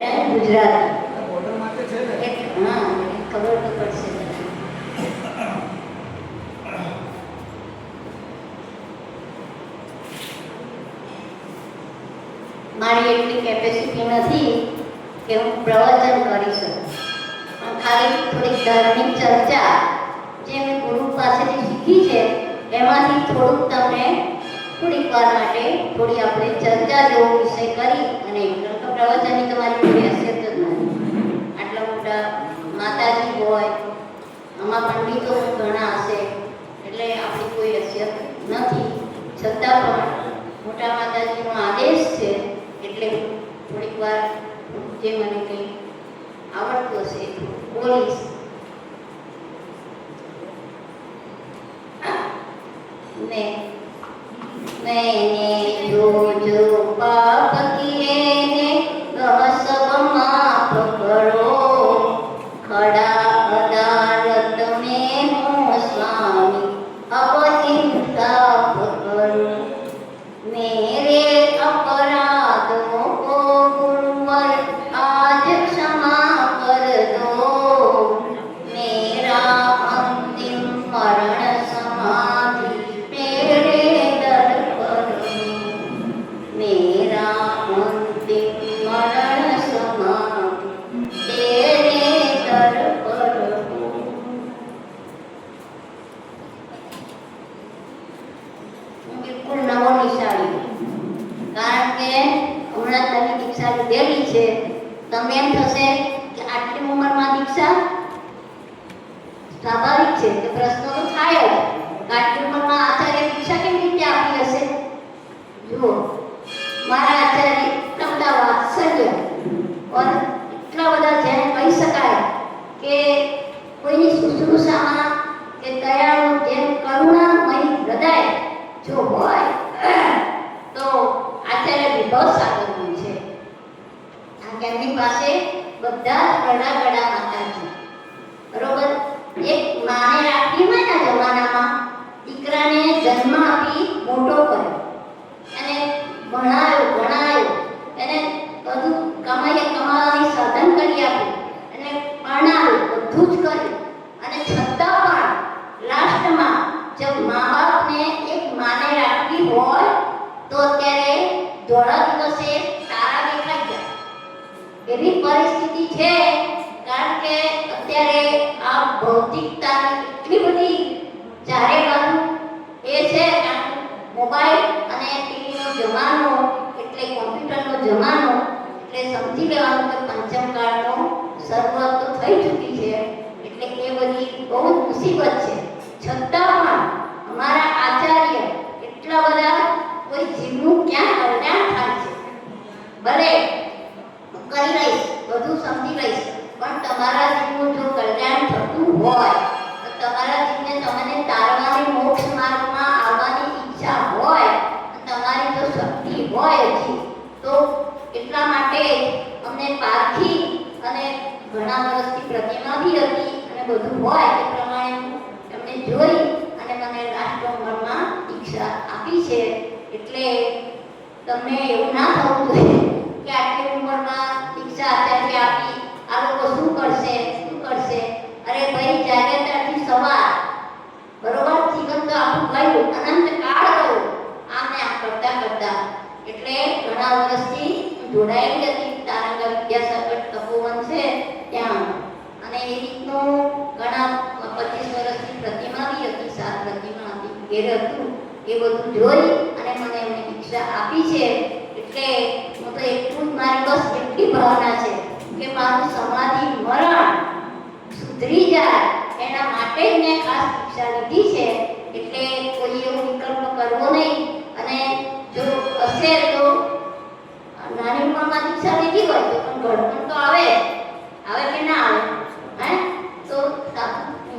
ગુજરાતી હા ખબર તો પડશે. મારી એટલી કેપેસિટી નથી કે હું પ્રવચન કરી શકું, પણ ખાલી થોડીક ધાર્મિક ચર્ચા જે મેં ગુરુ પાસેથી શીખી છે એમાંથી થોડુંક તમને થોડીક વાર માટે થોડી આપણે ચર્ચા જેવો વિષય કરી અને પ્રવચનની તમારી કોઈ હેસિયત જ નથી. આટલા મોટા માતાજી હોય, આમાં પંડિતો ઘણા હશે, એટલે આપણી કોઈ હેસિયત નથી. છતાં પણ મોટા માતાજીનો આદેશ છે એટલે થોડીક વાર જે મને કંઈ આવડતું હશે બોલીશ. मैंने जो जो पाप किए ने वह सब माफ करो, खड़ा अदालत में हूँ स्वामी अब इंसाफ करो, मेरे अपराधों को गुरुवर आज क्षमा कर दो, मेरा अंतिम मरण समाधि मेरे दर पर, मेरा अंतिम मरण समाधि तेरे दर पर. બિલકુલ નવો નિશાળી, કારણ કે હમણાં તમે દીક્ષા લીધેલી છે. તમે એમ થશે કે આટલી ઉંમરમાં દીક્ષા, સ્વાભાવિક છે કે પ્રશ્નો તો થાય જ. આટલી ઉંમરમાં આચાર્ય દીક્ષા કેવી રીતે આપી હશે? જુઓ, મારા આચાર્ય એટલા બધા વાત્સલ્ય और એટલા બધા જેને કહી શકાય કે કોઈની શુશ્રૂષામાં કે દયાળુ જેમ કરુણામય હૃદય જો હોય તો આચાર્ય વિભવ સાગરનું છે. એમની પાસે બધા ગડા ગડા માતાજી, બરોબર. એક માને રાખી હોય ને જમાનામાં, દીકરાને જન્મ આપી મોટો કર્યો અને ભણાયો, એને બધું કમાવાની સાધન કરી આપ્યું અને ભણાવ્યું, બધું જ કર્યું. અને છતાં પણ લાસ્ટમાં જબ મા બાપને એક માને રાખવી હોય તો અત્યારે ધોળા દિવસે તારા દેખાઈ જાય એવી પરિસ્થિતિ છે. કારણ કે અત્યારે આ ભૌતિકતાની એટલી બધી ચારે બાજુ એ છે, મોબાઈલ અને ટીવીનો જમાનો એટલે કોમ્પ્યુટરનો જમાનો, એટલે સમજી લેવાનું કે પંચમ કાળનો શરૂઆત તો થઈ ચૂકી છે. એટલે એ બધી બહુ મુસીબત છે. છતાં પણ અમારા આચાર્ય એટલા બધા કોઈ જીવનું ક્યાં કલ્યાણ થાય છે, ભલે કરી લઈશ, બધું સમજી લઈશ, પણ તમારા જીવનું જો કલ્યાણ થતું હોય તો તમારા જીવને તમને તારવાની મોક્ષ માર્ગમાં આવવાની ઈચ્છા હોય, તમારી જો શક્તિ હોય હજી તો એટલા માટે અમને પારખી અને ઘણા વર્ષથી પ્રતિમા બી હતી અને બધું હોય એ પ્રમાણે એમને જોઈ અને મને લાસ્ટ ઉંમરમાં દીક્ષા આપી છે. એટલે તમને એવું ના થવું જોઈએ કે આટલી ઉંમરમાં દીક્ષા આચાર્ય આપી, આ લોકો શું કરશે. અરે ભાઈ, જાગે ત્યારથી સવાર, બરોબર, જીવન તો આપણું ગયું, અનંત કાળ ગયો આમને આમ કરતા. એટલે ઘણા વર્ષથી જોડાયેલી હતી તારંગ વિદ્યાસાગર તપોવન છે ત્યાં, અને એ રીતનું ઘણા 25 વર્ષની પ્રતિમા બી હતી, 7 પ્રતિમા હતી, ઘેર હતું. એ બધું જોઈ અને મને એમને દીક્ષા આપી છે. એટલે હું તો એટલું જ, મારી બસ એટલી ભાવના છે કે મારું સમાધિ મરણ સુધરી જાય એના માટે જ મેં ખાસ દીક્ષા લીધી છે. એટલે કોઈ એવો વિકલ્પ કરવો નહીં. અને જો હશે તો નાની ઉંમરમાં દીક્ષા લીધી હોય તો પણ ઘડપણ તો આવે કે ના આવે, હે તો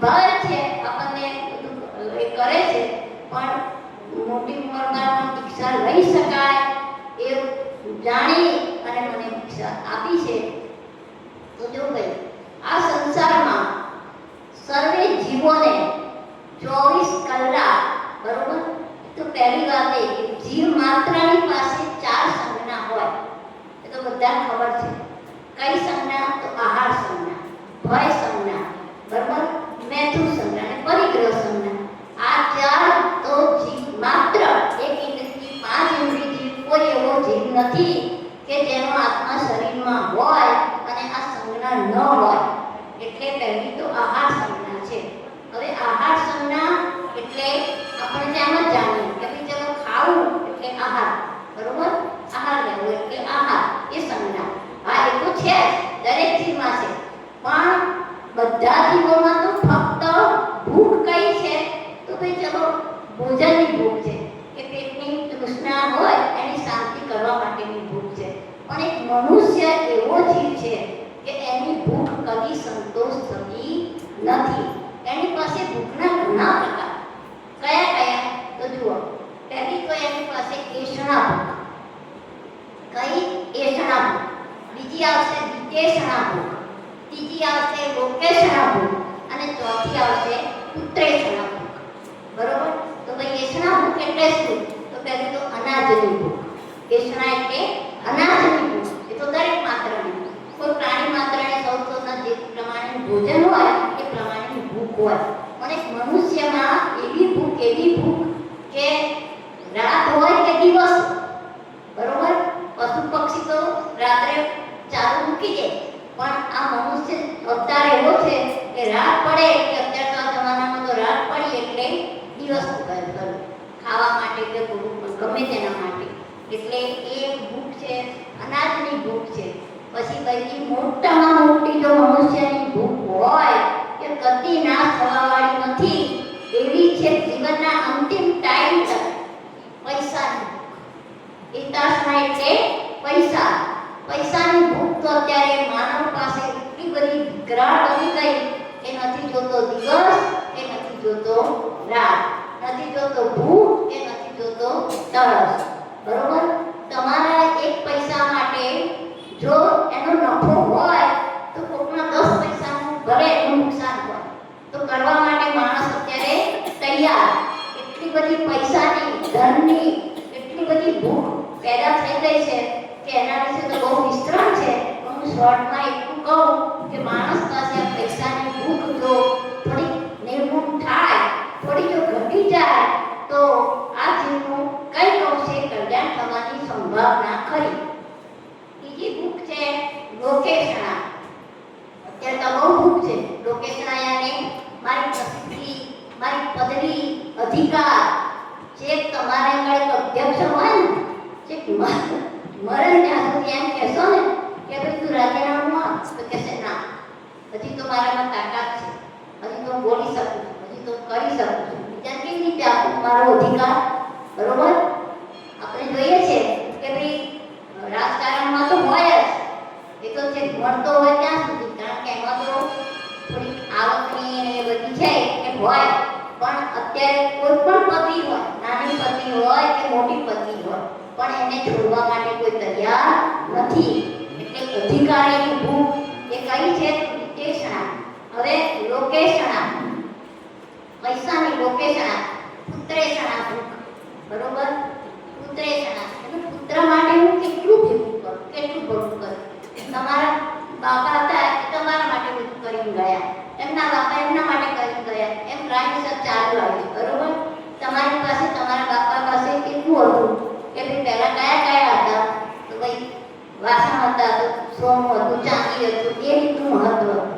ભાવે છે આપણને બધું એ કરે છે. પણ મોટી ઉંમરમાં પણ દીક્ષા લઈ શકાય એ જાણી અને મને દીક્ષા આપી છે. તો જો ભાઈ, આ સંસારમાં સર્વે જીવોને 24 કલાક, બરોબર, તો પહેલી વાત એ જીવ માત્રની પાસે 4 સંજ્ઞા હોય, એ તો બધાને ખબર છે. દરેક જીવમાં છે, પણ બધા જીવોમાં તો ફક્ત ભૂખ કઈ છે તો ભાઈ ચલો ભોજનની ભૂખ છે કે પેટની તૃષ્ણા હોય એની શાંતિ કરવા માટેની ભૂખ છે, પણ એક મનુષ્ય એવો જીવ છે કે એની ભૂખ કદી સંતોષ થતી નથી. એની પાસે ભૂખના ઘણા પ્રકાર. કયા કયા? તો જુઓ, પહેલી તો એની પાસે એષણા ભૂખ. કઈ? એષણા ભૂખ. બીજી આવશે વિતેષણા ભૂખ, ત્રીજી આવશે લોકેષણા ભૂખ અને ચોથી આવશે પુત્રેષણા ભૂખ. બરોબર? તો ભાઈ એષણા ભૂખ એટલે શું? તો પહેલી તો અનાજની ભૂખ. એષણા એટલે અનાજની ભૂખ. એ તો દરેક માત્રની, કોઈ પ્રાણી માત્રને સૌના જે પ્રમાણે ભોજન હોય એ પ્રમાણેની ભૂખ હોય, પણ એક મનુષ્યમાં એવી ભૂખ કે રાત હોય કે દિવસ, બરોબર? પશુ પક્ષી તો રાત્રે ચાલુ મૂકી દે, પણ આ મનુષ્ય અવતાર એવો છે કે રાત પડે કે અત્યારે તો આ જમાનામાં તો રાત પડી એટલે દિવસ કરું ખાવા માટે કે ગમે તેના માટે. એટલે એ ભૂખ છે, અનાજની ભૂખ છે. પછી કઈ મોટામાં મોટી જો મનુષ્યની ભૂખ હોય કે કદી નાશ થવાવાળી નથી એવી છે જીવનના અંતિમ ટાઈમ તક પૈસાની ભૂખ. ઈતાસના એટલે પૈસા. પૈસાની ભૂખ તો અત્યારે માનવ પાસે એટલી બધી વિકરાળ બની ગઈ કે નથી જોતો દિવસ કે નથી જોતો રાત, નથી જોતો ભૂખ કે નથી જોતો તરસ. બરોબર? તમારા એક પૈસા માટે જો એનો નફો હોય તો કોકના 10 પૈસાનું ભલે એનું નુકસાન હોય તો કરવા માટે માણસ અત્યારે તૈયાર. એટલી બધી પૈસાની, ધનની એટલી બધી ભૂખ પેદા થઈ ગઈ છે કે એના વિશે તો બહુ વિસ્તરણ છે. હું શોર્ટમાં એટલું કહું કે માણસ પાસે આ પૈસાની ભૂખ જો થોડી નિર્મૂળ થાય, થોડી જો ઘટી જાય તો આ જીવનું કંઈક અંશે કલ્યાણ થવાની સંભાવના ખરી. બીજી ભૂખ છે લોકેષણા. અત્યારે તો બહુ ભૂખ છે લોકેષણા, યાને મારી પ્રસિદ્ધિ, મારી પદવી, અધિકાર. જે તમારે આગળ અધ્યક્ષ હોય ને, જે મરણ ત્યાં સુધી એમ કહેશો ને કે ભાઈ તું રાજીનામું આપ, તો કહેશે ના, હજી તો મારામાં તાકાત છે, હજી તો બોલી શકું છું, હજી તો કરી શકું છું. બીજા કેવી રીતે આપું મારો અધિકાર? બરોબર? આપણે જોઈએ છે કે ભાઈ રાજકારણમાં તો હોય જ, એ તો છે મળતો હોય ત્યાં સુધી, કારણ કે એમાં તો થોડી આવકની એ બધી છે એ હોય, પણ અત્યારે કોઈ પણ પતિ હોય, નાની પતિ હોય કે મોટી પતિ હોય, પણ એને છોડવા માટે કોઈ તૈયાર નથી. એટલે અધિકારીની ભૂખ એ કઈ છે? વિતેષણા. હવે લોકેષણા, પૈસાની લોકેષણા, પુત્રેષણા ભૂખ. બરોબર? પુત્રેષણા એટલે પુત્ર માટે હું કેટલું ભેગું કરું, કેટલું ભેગું કરું. તમારા બાપા હતા એ તમારા માટે બધું કરીને ગયા, એમના બાપા એમના માટે કરીને ગયા, એમ લાઈન ચાલુ આવે છે. બરોબર? તમારી પાસે, તમારા બાપા પાસે કેટલું હતું કે ભાઈ પહેલા કયા કયા હતા? તો ભાઈ વાસણ હતા, તો સોનું હતું, ચાંદી હતું, એ રીતનું મહત્વ હતું,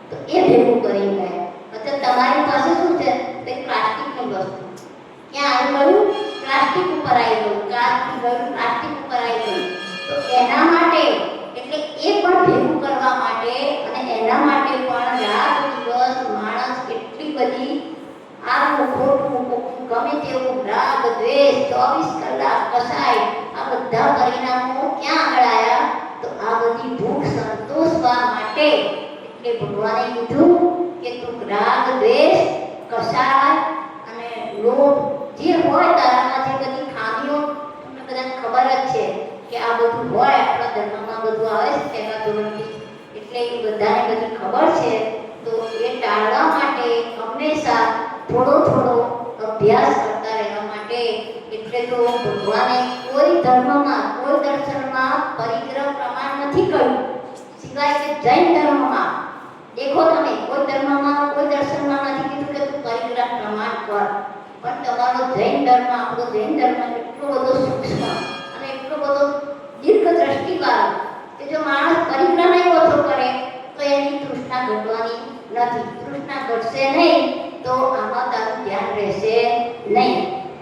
તો એ ભેગું કરીને ગયા. અત્યારે તમારી પાસે શું છે? તો પ્લાસ્ટિકની વસ્તુ. ક્યાં આવી ગયું? પ્લાસ્ટિક ઉપર આવી ગયું, કાચથી ગયું, પ્લાસ્ટિક ઉપર આવી ગયું. તો એના માટે, એટલે એ પણ ભેગું કરવા માટે અને એના માટે પણ રાત દિવસ માણસ કેટલી બધી આવું ખોટું ગમે તેવું રાગ દ્વેષ 24 કલાક કસાય. આ બધા પરિણામો ક્યાં આગળ આવ્યા? તો આ બધી ભૂખ સંતોષવા માટે. એટલે ભગવાને કીધું કે તું રાગ દ્વેષ કસાય અને લોભ જે હોય તારામાં, જે બધી ખામીઓ તમને બધાને ખબર જ છે કે આ બધું હોય, આપણા ધર્મમાં બધું આવે છે પહેલા ધોરણથી, એટલે એ બધાને બધી ખબર છે. તો એ ટાળવા માટે હંમેશા થોડો થોડો અભ્યાસ કરતા રહેવા માટે. એટલે તો ભગવાને કોઈ ધર્મમાં, કોઈ દર્શનમાં પરિગ્રહ પ્રમાણ નથી કહ્યું, સિવાય કે જૈન ધર્મમાં. દેખો તમે, કોઈ ધર્મમાં, કોઈ દર્શનમાં નથી કીધું કે તું પરિગ્રહ પ્રમાણ કર. પણ તમારો જૈન ધર્મ, આપણો જૈન ધર્મ એટલો બધો સૂક્ષ્મ અને એટલો બધો દીર્ઘ દ્રષ્ટિવાળો કે જો માણસ પરિગ્રહ નહીં ઓછો કરે તો એની તૃષ્ણા ઘટવાની નથી. તૃષ્ણા ઘટશે નહીં તો આમાં તારું ધ્યાન રહેશે નહીં.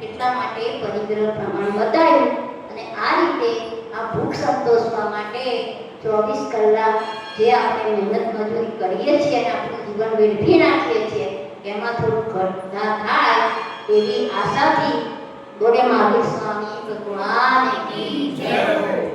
એટલા માટે પરિગ્રહ પ્રમાણ બતાવ્યું અને આ રીતે આ ભૂખ સંતોષવા માટે 24 કલાક જે આપણે મહેનત મજૂરી કરીએ છીએ અને આપણું જીવન વેડફી નાખીએ છીએ એમાં થોડું ઘટના થાય એવી આશાથી બોલે મહાવીર સ્વામી ભગવાન કી જય.